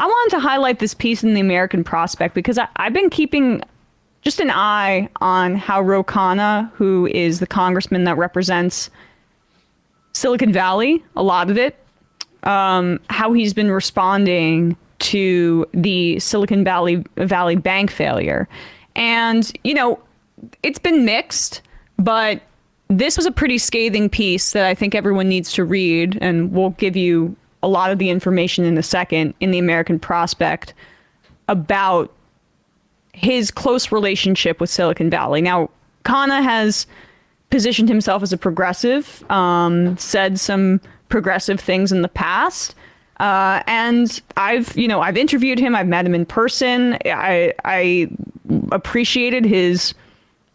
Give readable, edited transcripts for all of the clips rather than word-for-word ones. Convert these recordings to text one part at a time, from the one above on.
I wanted to highlight this piece in the American Prospect because I've been keeping just an eye on how Khanna, who is the congressman that represents Silicon Valley, a lot of it, how he's been responding to the Silicon Valley bank failure. And, you know, it's been mixed, but this was a pretty scathing piece that I think everyone needs to read, and we'll give you a lot of the information in a second in the American Prospect about his close relationship with Silicon Valley. Now, Khanna has positioned himself as a progressive, said some progressive things in the past. And I've interviewed him. I've met him in person. I appreciated his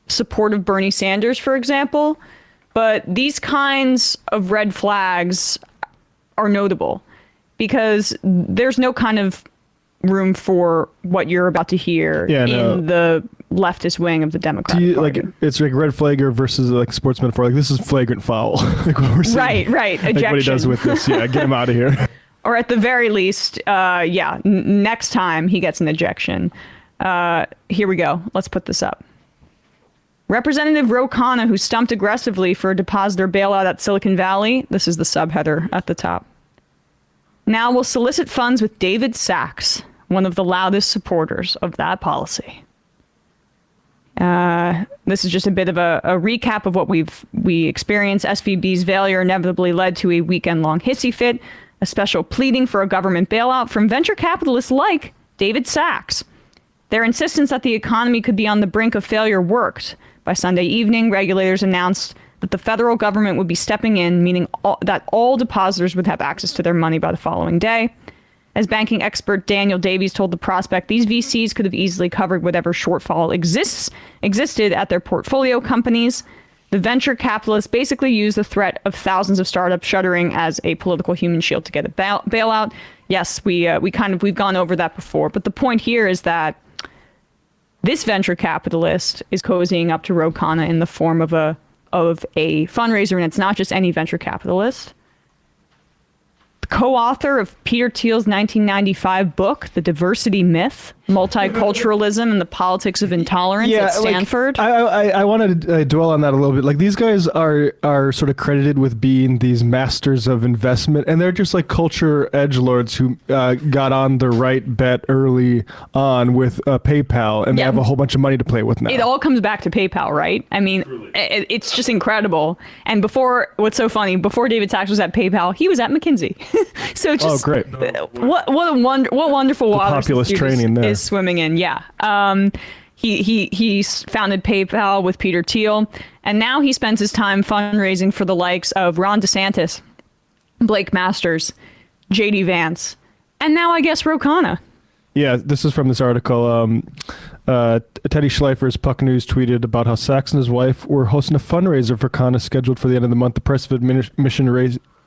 support of Bernie Sanders, for example. But these kinds of red flags are notable because there's no kind of room for what you're about to hear in the leftist wing of the Democratic Party. Like, it's like red flagger versus like sports metaphor. Like, this is flagrant foul. Like what we're seeing. Right. Ejection. Like what he does with this. Yeah, get him out of here. Or at the very least, next time he gets an ejection. Here we go. Let's put this up. Representative Khanna, who stumped aggressively for a depositor bailout at Silicon Valley. This is the subheader at the top. Now will solicit funds with David Sachs, one of the loudest supporters of that policy. This is just a bit of a recap of what we experienced. SVB's failure inevitably led to a weekend-long hissy fit, a special pleading for a government bailout from venture capitalists like David Sachs. Their insistence that the economy could be on the brink of failure worked. By Sunday evening, regulators announced that the federal government would be stepping in, meaning that all depositors would have access to their money by the following day. As banking expert Daniel Davies told The Prospect, these VCs could have easily covered whatever shortfall existed at their portfolio companies. The venture capitalists basically used the threat of thousands of startups shuttering as a political human shield to get a bailout. Yes, we've gone over that before, but the point here is that this venture capitalist is cozying up to Khanna in the form of a fundraiser, and it's not just any venture capitalist. The co-author of Peter Thiel's 1995 book, The Diversity Myth, Multiculturalism and the Politics of Intolerance at Stanford. I want to dwell on that a little bit. Like, these guys are sort of credited with being these masters of investment, and they're just like culture edgelords who got on the right bet early on with PayPal, and they have a whole bunch of money to play with now. It all comes back to PayPal, right? I mean, it's just incredible. And what's so funny, before David Sachs was at PayPal, he was at McKinsey. So just great. What wonderful waters populist training there is swimming in. Yeah. He founded PayPal with Peter Thiel, and now he spends his time fundraising for the likes of Ron DeSantis, Blake Masters, JD Vance, and now I guess Khanna. Yeah, this is from this article. Teddy Schleifer's Puck News tweeted about how Sachs and his wife were hosting a fundraiser for Khanna scheduled for the end of the month. The press admission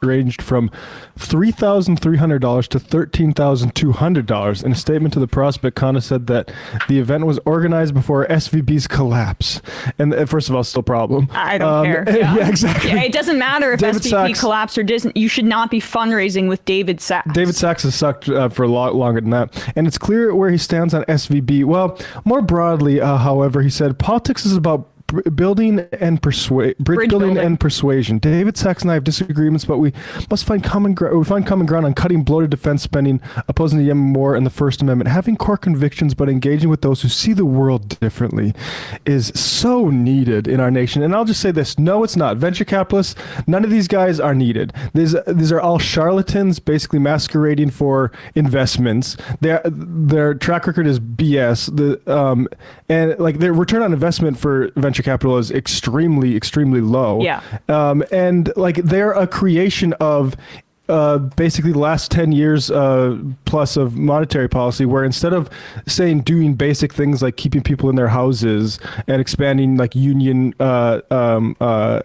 ranged from $3,300 to $13,200. In a statement to The Prospect, Khanna said that the event was organized before SVB's collapse. And first of all, still a problem. I don't care. Yeah, exactly. Yeah, it doesn't matter if David SVB Sachs collapsed or doesn't. You should not be fundraising with David Sachs. David Sachs has sucked for a lot longer than that. And it's clear where he stands on SVB. Well, more broadly, however, he said, politics is about bridge building and persuasion. David Sachs and I have disagreements, but we must find common ground. We find common ground on cutting bloated defense spending, opposing the Yemen war and the First Amendment. Having core convictions, but engaging with those who see the world differently, is so needed in our nation. And I'll just say this: no, it's not. Venture capitalists, none of these guys are needed. These are all charlatans, basically masquerading for investments. Their track record is BS. And like their return on investment for venture capital is extremely, extremely low. Yeah. And like they're a creation of basically the last 10 years plus of monetary policy, where instead of doing basic things like keeping people in their houses and expanding like union labor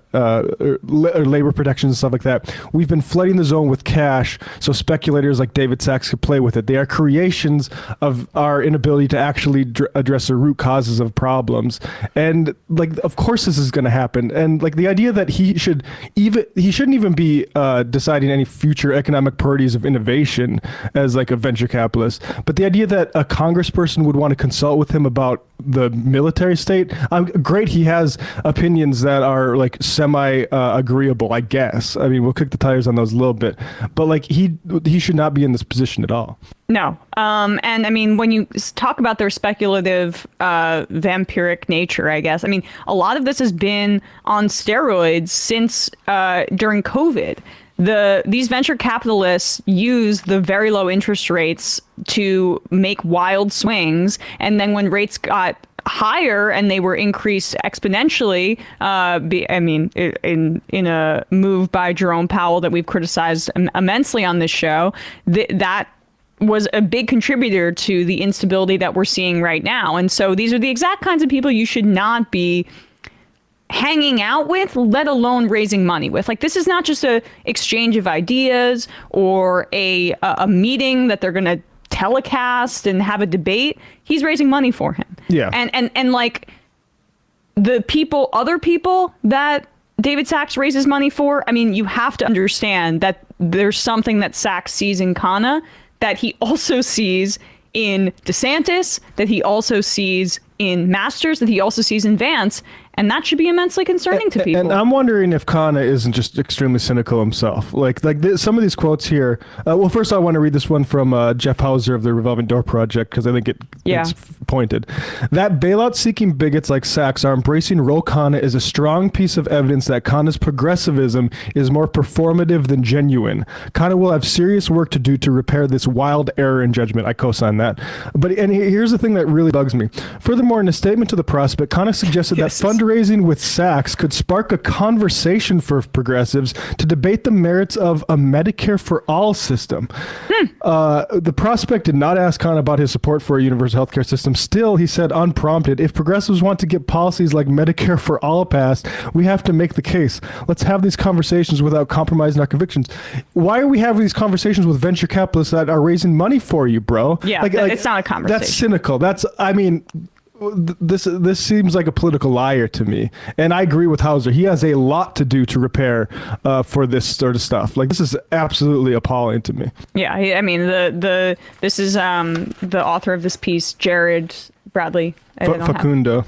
protections and stuff like that, we've been flooding the zone with cash so speculators like David Sachs could play with it. They are creations of our inability to actually address the root causes of problems. And like, of course this is going to happen. And like the idea that he shouldn't even be deciding any future future economic priorities of innovation as like a venture capitalist. But the idea that a congressperson would want to consult with him about the military state, great, he has opinions that are like semi-agreeable, I guess. I mean, we'll kick the tires on those a little bit, but like he should not be in this position at all. No. And I mean, when you talk about their speculative, vampiric nature, I guess, I mean, a lot of this has been on steroids since during COVID. These venture capitalists use the very low interest rates to make wild swings. And then when rates got higher and they were increased exponentially, in a move by Jerome Powell that we've criticized immensely on this show, that was a big contributor to the instability that we're seeing right now. And so these are the exact kinds of people you should not be hanging out with, let alone raising money with. Like, this is not just a exchange of ideas or a meeting that they're going to telecast and have a debate. He's raising money for him. Yeah. And like other people that David Sachs raises money for, I mean, you have to understand that there's something that Sachs sees in Khanna that he also sees in DeSantis, that he also sees in Masters, that he also sees in Vance. And that should be immensely concerning to people. And I'm wondering if Khanna isn't just extremely cynical himself. Some of these quotes here. Well, first I want to read this one from Jeff Hauser of the Revolving Door Project, because I think it's pointed. That bailout-seeking bigots like Sachs are embracing Ro Khanna is a strong piece of evidence that Khanna's progressivism is more performative than genuine. Khanna will have serious work to do to repair this wild error in judgment. I co-sign that. And here's the thing that really bugs me. Furthermore, in a statement to the Prospect, Khanna suggested that fundraising with Sachs could spark a conversation for progressives to debate the merits of a Medicare for all system. The Prospect did not ask Khanna about his support for a universal healthcare system. Still, he said unprompted, if progressives want to get policies like Medicare for all passed, we have to make the case. Let's have these conversations without compromising our convictions. Why are we having these conversations with venture capitalists that are raising money for you, bro? Yeah, it's not a conversation. That's cynical. This seems like a political liar to me, and I agree with Hauser. He has a lot to do to repair for this sort of stuff. Like, this is absolutely appalling to me. Yeah, I mean, this is the author of this piece, Jared Bradley. Facundo.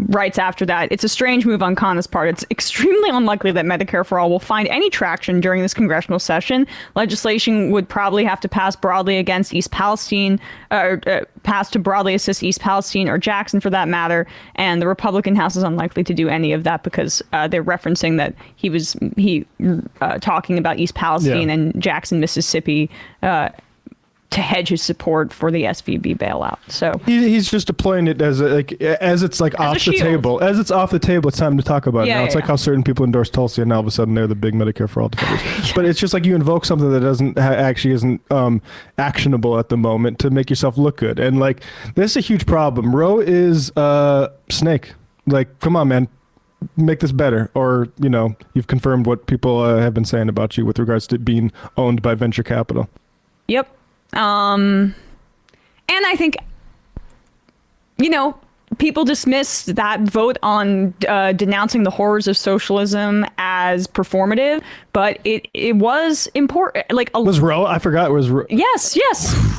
Writes after that, it's a strange move on Khanna's part. It's extremely unlikely that Medicare for All will find any traction during this congressional session. Legislation would probably have to pass broadly against East Palestine, pass to broadly assist East Palestine or Jackson for that matter. And the Republican House is unlikely to do any of that because they're referencing that he talking about East Palestine and Jackson, Mississippi, to hedge his support for the SVB bailout. So he's just deploying it as it's off the table. As it's off the table, it's time to talk about it. Now it's like how certain people endorse Tulsi, and now all of a sudden they're the big Medicare for all defenders. But it's just like you invoke something that isn't actionable at the moment to make yourself look good. And like, this is a huge problem. Ro is a snake. Like, come on, man. Make this better, or you've confirmed what people have been saying about you with regards to being owned by venture capital. Yep. And I think, people dismissed that vote on denouncing the horrors of socialism as performative, but it was important. Like, was Ro? I forgot. It was Ro. Yes.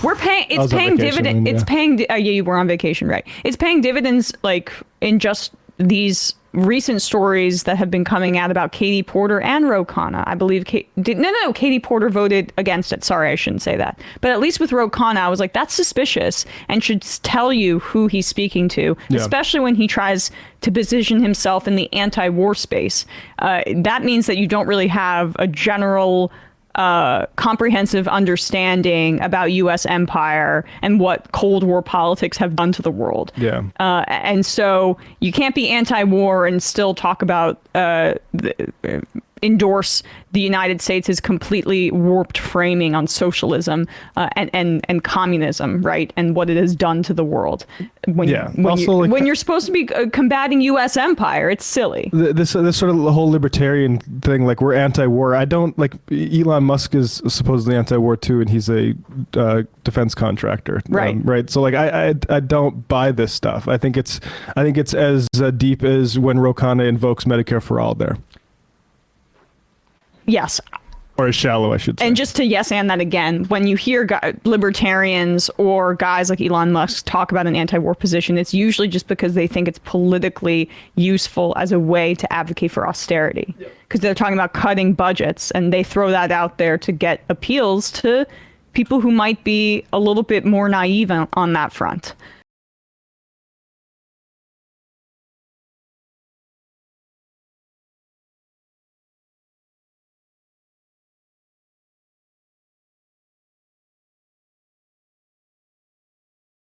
We're paying. It's paying dividends. It's paying. You were on vacation, right? It's paying dividends, like, in just these recent stories that have been coming out about Katie Porter and Ro Khanna. I believe Katie Porter voted against it. Sorry, I shouldn't say that. But at least with Ro Khanna, I was like, that's suspicious and should tell you who he's speaking to, especially when he tries to position himself in the anti-war space. That means that you don't really have a general comprehensive understanding about U.S. empire and what Cold War politics have done to the world. And so you can't be anti-war and still talk about endorse the United States' completely warped framing on socialism and communism, right? And what it has done to the world. When you're supposed to be combating U.S. empire, it's silly. This sort of the whole libertarian thing, like, we're anti-war. I don't like. Elon Musk is supposedly anti-war too, and he's a defense contractor, right? So like, I don't buy this stuff. I think it's as deep as when Ro Khanna invokes Medicare for all there. Yes. Or as shallow, I should say. And just to yes and that again, when you hear libertarians or guys like Elon Musk talk about an anti-war position, it's usually just because they think it's politically useful as a way to advocate for austerity. Because they're talking about cutting budgets, and they throw that out there to get appeals to people who might be a little bit more naive on that front.